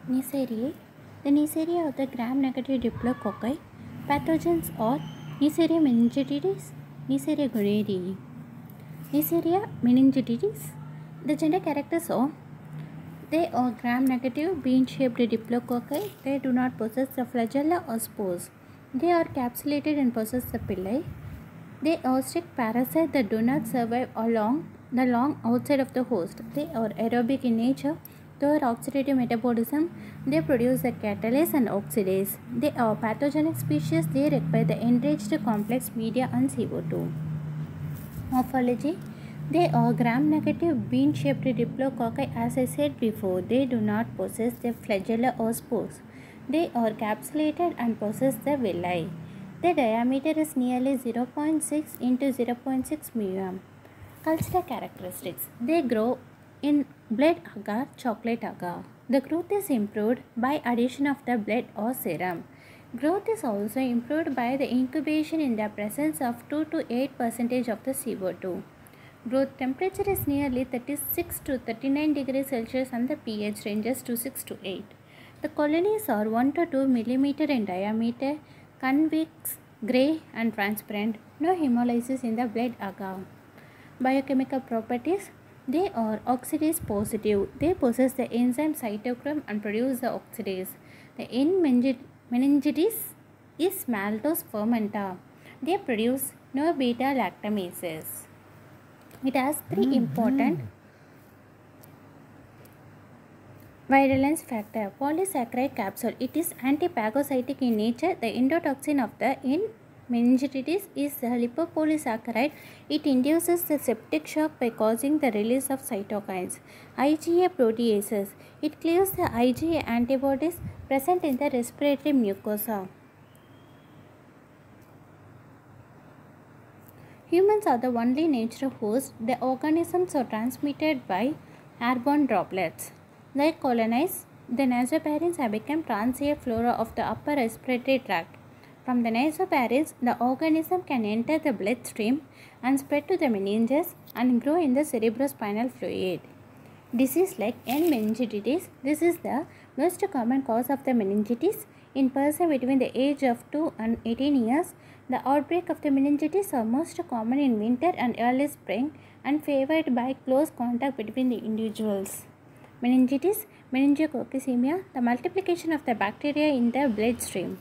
Neisseraia. The Neisseraia of the gram-negative diplococci pathogens are Neisseraia meningitis, Neisseraia gonorrhoeae. Neisseraia meningitis. The gender characters are they are gram-negative bean-shaped diplococci. They do not possess the flagella or spores. They are capsulated and possess the pili. They are strict parasites that do not survive along the long outside of the host. They are aerobic in nature. Through oxidative metabolism, they produce the catalase and oxidase. They are pathogenic species. They require the enriched complex media and CO2. Morphology. They are gram-negative bean-shaped diplococci. As I said before, they do not possess the flagella or spores. They are capsulated and possess the villi. The diameter is nearly 0.6 into 0.6 mm. Cultural characteristics. They grow in blood agar, chocolate agar. The growth is improved by addition of the blood or serum. Growth is also improved by the incubation in the presence of 2 to 8% of the CO2. Growth temperature is nearly 36 to 39 degrees Celsius and the pH ranges to 6 to 8. The colonies are 1 to 2 mm in diameter, convex, grey and transparent. No hemolysis in the blood agar. Biochemical properties. They are oxidase positive. They possess the enzyme cytochrome and produce the oxidase. The meningitis is maltose fermenta. They produce no beta lactamases. It has three important virulence factor. Polysaccharide capsule. It is antiphagocytic in nature. The endotoxin of the meningitis is the lipopolysaccharide. It induces the septic shock by causing the release of cytokines. IgA proteases. It cleaves the IgA antibodies present in the respiratory mucosa. Humans are the only natural host. The organisms are transmitted by airborne droplets. They colonize the nasopharynx and become transient flora of the upper respiratory tract. From the nasopharynx, the organism can enter the bloodstream and spread to the meninges and grow in the cerebrospinal fluid. Disease like meningitis. This is the most common cause of the meningitis in person between the age of 2 and 18 years. The outbreak of the meningitis are most common in winter and early spring and favored by close contact between the individuals. Meningitis, meningococcemia, the multiplication of the bacteria in the bloodstream.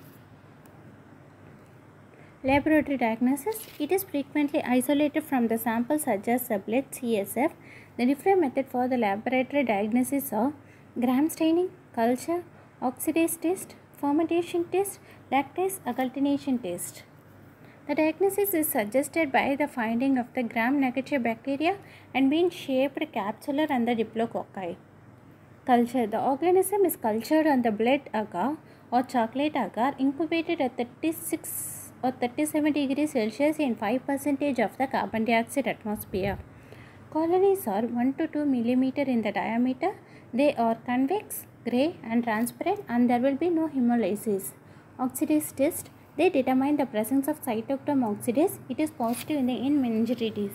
Laboratory diagnosis. It is frequently isolated from the samples such as the blood CSF. The different methods for the laboratory diagnosis are gram staining, culture, oxidase test, fermentation test, lactase agglutination test. The diagnosis is suggested by the finding of the gram-negative bacteria and bean-shaped capsular and the diplococci. Culture. The organism is cultured on the blood agar or chocolate agar, incubated at 36 or 37 degrees Celsius in 5% of the carbon dioxide atmosphere. Colonies are 1 to 2 mm in the diameter. They are convex, grey and transparent and there will be no hemolysis. Oxidase test. They determine the presence of cytochrome oxidase. It is positive in the meningitis.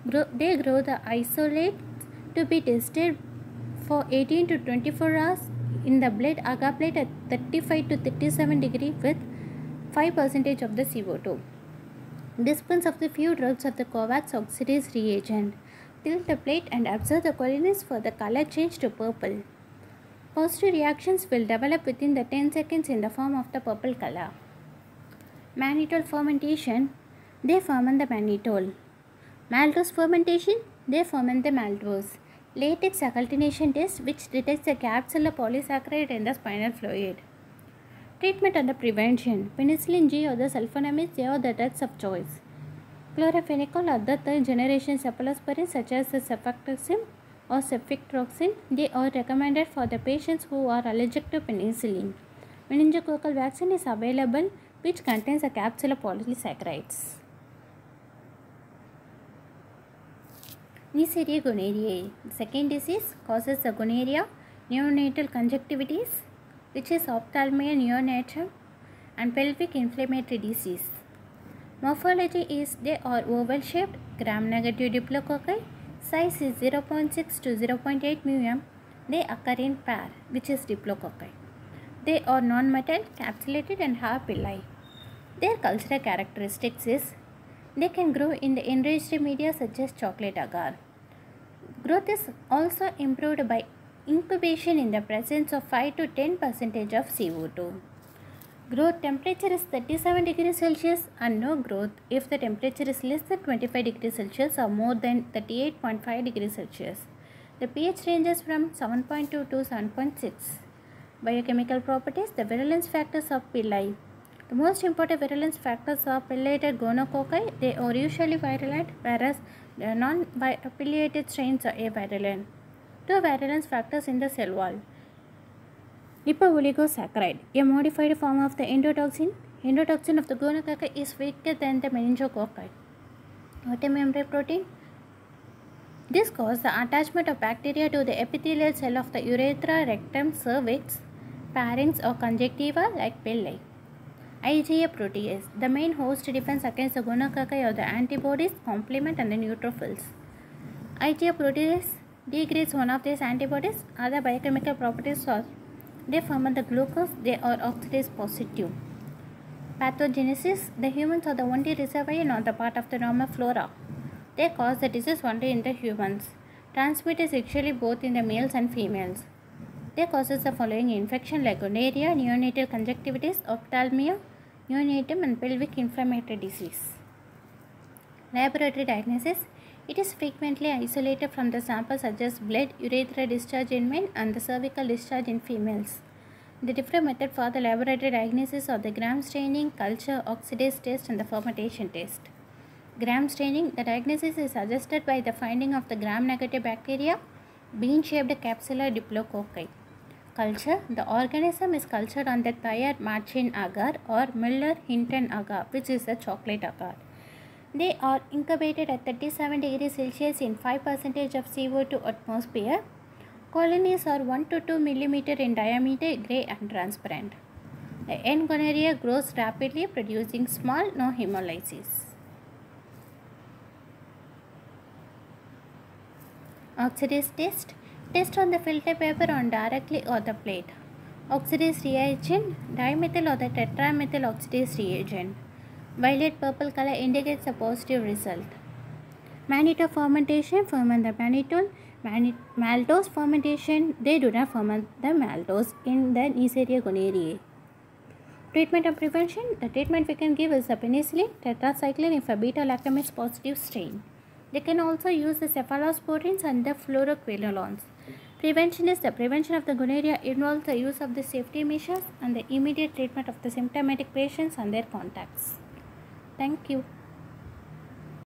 They grow the isolates to be tested for 18 to 24 hours in the blood agar plate at 35 to 37 degrees with 5% of the CO2. Dispense of the few drops of the Kovacs oxidase reagent. Tilt the plate and observe the colonies for the color change to purple. Positive reactions will develop within the 10 seconds in the form of the purple color. Mannitol fermentation. They ferment the mannitol. Maltose fermentation. They ferment the maltose. Latex agglutination test, which detects the capsular polysaccharide in the spinal fluid. Treatment and the prevention. Penicillin G or the sulfonamides, they are the drugs of choice. Chloramphenicol or the third generation cephalosporins such as the ceftriaxone or ceftriaxone, they are recommended for the patients who are allergic to penicillin. Meningococcal vaccine is available which contains a capsular polysaccharides. Neisseraia gonorrhoeae. The second disease causes the gonorrhea, neonatal conjunctivitis, which is ophthalmia neonatum, and pelvic inflammatory disease. Morphology is they are oval shaped, gram negative diplococci, size is 0.6 to 0.8 mm, They occur in pair, which is diplococci. They are non-metal, capsulated and have villi. Their cultural characteristics is they can grow in the enriched media such as chocolate agar. Growth is also improved by incubation in the presence of 5 to 10% of CO2. Growth temperature is 37 degrees Celsius and no growth if the temperature is less than 25 degrees Celsius or more than 38.5 degrees Celsius. The pH ranges from 7.2 to 7.6. Biochemical properties, the virulence factors of villi. The most important virulence factors are affiliated gonococci. They are usually virulent, whereas the non-affiliated strains are avirulent. Two virulence factors in the cell wall. Lipooligosaccharide, a modified form of the endotoxin. Endotoxin of the gonococci is weaker than the meningococci. Outer membrane protein. This causes the attachment of bacteria to the epithelial cell of the urethra, rectum, cervix, pharynx or conjunctiva like villi. IgA protease. The main host defense against the gonococci are the antibodies, complement and the neutrophils. IgA protease degrades one of these antibodies. Other biochemical properties are they ferment the glucose, they are oxidase positive. Pathogenesis. The humans are the only reservoir not the part of the normal flora. They cause the disease only in the humans. Transmitted sexually both in the males and females. They causes the following infection like gonorrhea, neonatal conjunctivitis, ophthalmia, neonatum and pelvic inflammatory disease. Laboratory diagnosis. It is frequently isolated from the samples such as blood, urethra discharge in men and the cervical discharge in females. The different method for the laboratory diagnosis are the gram staining, culture, oxidase test and the fermentation test. Gram staining. The diagnosis is suggested by the finding of the gram-negative bacteria, bean-shaped capsular diplococci. Culture. The organism is cultured on the Thayer-Marchin agar or Müller-Hinton agar, which is the chocolate agar. They are incubated at 37 degrees Celsius in 5% of CO2 atmosphere. Colonies are 1 to 2 mm in diameter, grey and transparent. The N. gonorrhea grows rapidly, producing small no hemolysis. Oxidase test. Test on the filter paper on directly or the plate. Oxidase reagent, dimethyl or the tetramethyl oxidase reagent. Violet purple color indicates a positive result. Mannitol fermentation, ferment the mannitol. Maltose fermentation, they do not ferment the maltose in the Neisseraia gonorrhoeae. Treatment and prevention. The treatment we can give is the penicillin, tetracycline if a beta-lactamase positive strain. They can also use the cephalosporins and the fluoroquinolones. Prevention is the prevention of the gonorrhea involves the use of the safety measures and the immediate treatment of the symptomatic patients and their contacts. Thank you.